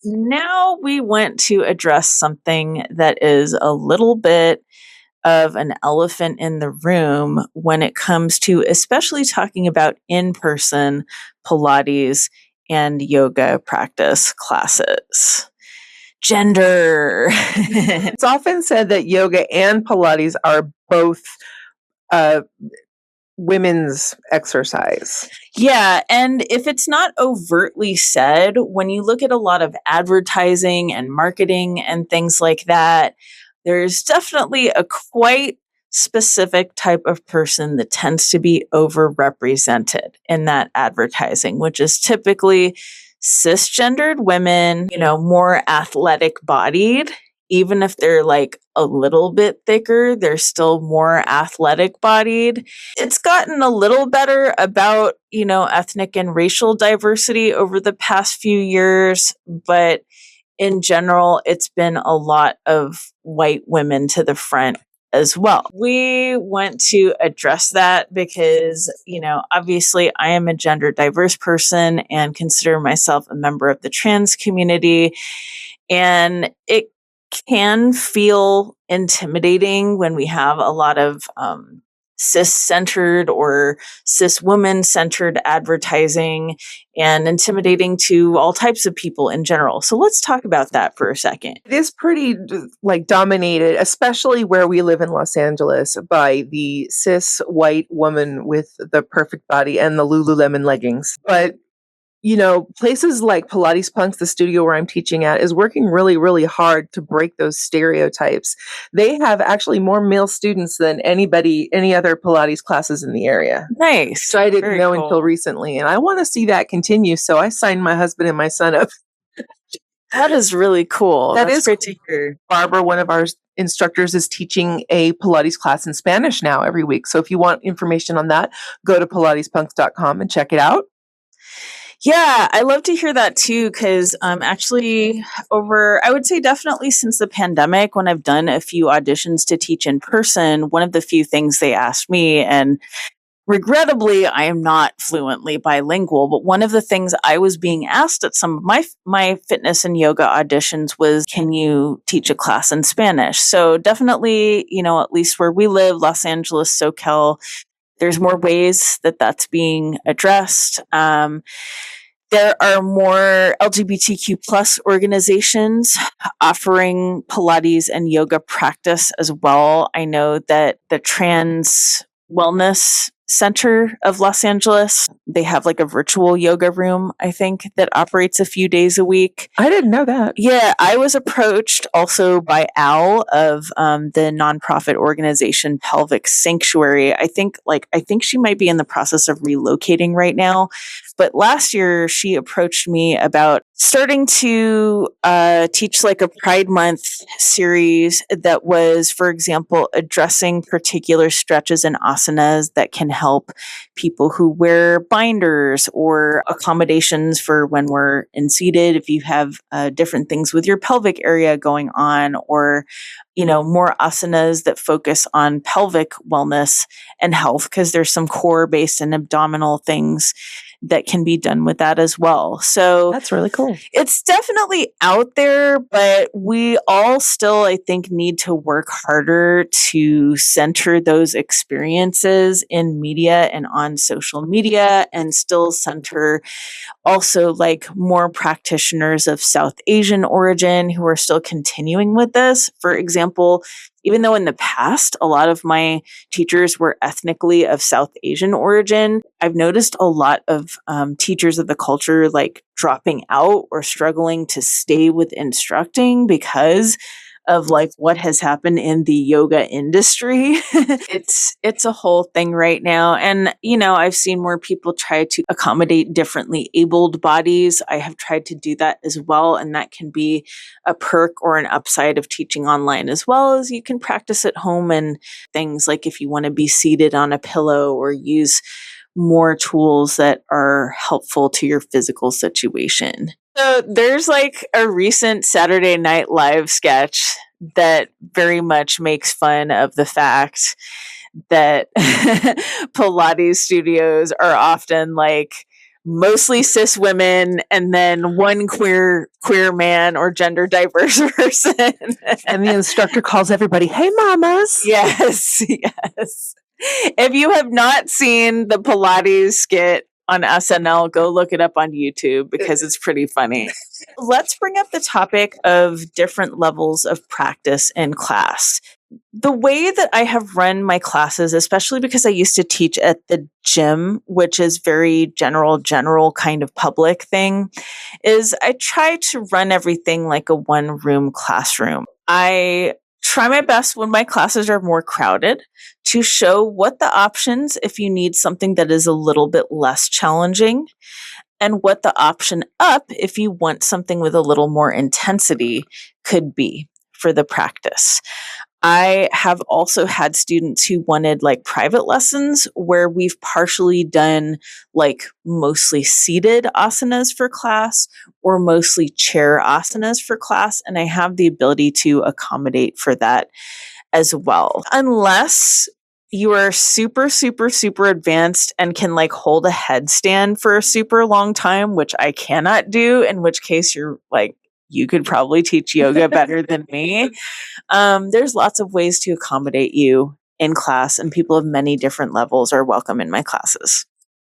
now we want to address something that is a little bit of an elephant in the room when it comes to especially talking about in-person Pilates and yoga practice classes. Gender. It's often said that yoga and Pilates are both uh, women's exercise. Yeah, and if it's not overtly said, when you look at a lot of advertising and marketing and things like that, there's definitely a quite specific type of person that tends to be overrepresented in that advertising, which is typically cisgendered women, more athletic bodied. Even if they're like a little bit thicker, they're still more athletic bodied. It's gotten a little better about, ethnic and racial diversity over the past few years, but in general, it's been a lot of white women to the front as well. We want to address that because, obviously I am a gender diverse person and consider myself a member of the trans community. And it can feel intimidating when we have a lot of cis-centered or cis woman-centered advertising and intimidating to all types of people in general. So let's talk about that for a second. It is pretty dominated, especially where we live in Los Angeles, by the cis white woman with the perfect body and the Lululemon leggings. But places like Pilates Punks, the studio where I'm teaching at, is working really, really hard to break those stereotypes. They have actually more male students than any other Pilates classes in the area. Nice. So I didn't know until recently. And I want to see that continue. So I signed my husband and my son up. That is really cool. That's great to hear. Barbara, one of our instructors, is teaching a Pilates class in Spanish now every week. So if you want information on that, go to pilatespunks.com and check it out. Yeah, I love to hear that too, because actually I would say definitely since the pandemic, when I've done a few auditions to teach in person, one of the few things they asked me, and regrettably, I am not fluently bilingual, but one of the things I was being asked at some of my fitness and yoga auditions was, can you teach a class in Spanish? So definitely, at least where we live, Los Angeles, SoCal, there's more ways that that's being addressed. There are more LGBTQ plus organizations offering Pilates and yoga practice as well. I know that the Trans Wellness Center of Los Angeles, they have like a virtual yoga room, I think, that operates a few days a week. I didn't know that. Yeah, I was approached also by Al of the nonprofit organization Pelvic Sanctuary. I think she might be in the process of relocating right now. But last year, she approached me about starting to teach like a Pride Month series that was, for example, addressing particular stretches and asanas that can help people who wear binders or accommodations for when we're in seated, if you have different things with your pelvic area going on, or more asanas that focus on pelvic wellness and health, because there's some core based and abdominal things that can be done with that as well. So that's really cool. It's definitely out there, but we all still, I think, need to work harder to center those experiences in media and on social media, and still center also like more practitioners of South Asian origin who are still continuing with this. For example, even though in the past, a lot of my teachers were ethnically of South Asian origin, I've noticed a lot of teachers of the culture like dropping out or struggling to stay with instructing because of like what has happened in the yoga industry. It's a whole thing right now. And, I've seen more people try to accommodate differently abled bodies. I have tried to do that as well. And that can be a perk or an upside of teaching online, as well as you can practice at home and things like if you want to be seated on a pillow or use more tools that are helpful to your physical situation. So there's like a recent Saturday Night Live sketch that very much makes fun of the fact that Pilates studios are often like mostly cis women, and then one queer man or gender diverse person. And the instructor calls everybody, "Hey, mamas." Yes, yes. If you have not seen the Pilates skit on SNL, go look it up on YouTube because it's pretty funny. Let's bring up the topic of different levels of practice in class. The way that I have run my classes, especially because I used to teach at the gym, which is very general kind of public thing, is I try to run everything like a one room classroom. I try my best when my classes are more crowded to show what the options if you need something that is a little bit less challenging, and what the option up if you want something with a little more intensity could be for the practice. I have also had students who wanted like private lessons where we've partially done like mostly seated asanas for class or mostly chair asanas for class. And I have the ability to accommodate for that as well. Unless you are super, super, super advanced and can like hold a headstand for a super long time, which I cannot do, in which case you're like, you could probably teach yoga better than me. There's lots of ways to accommodate you in class, and people of many different levels are welcome in my classes.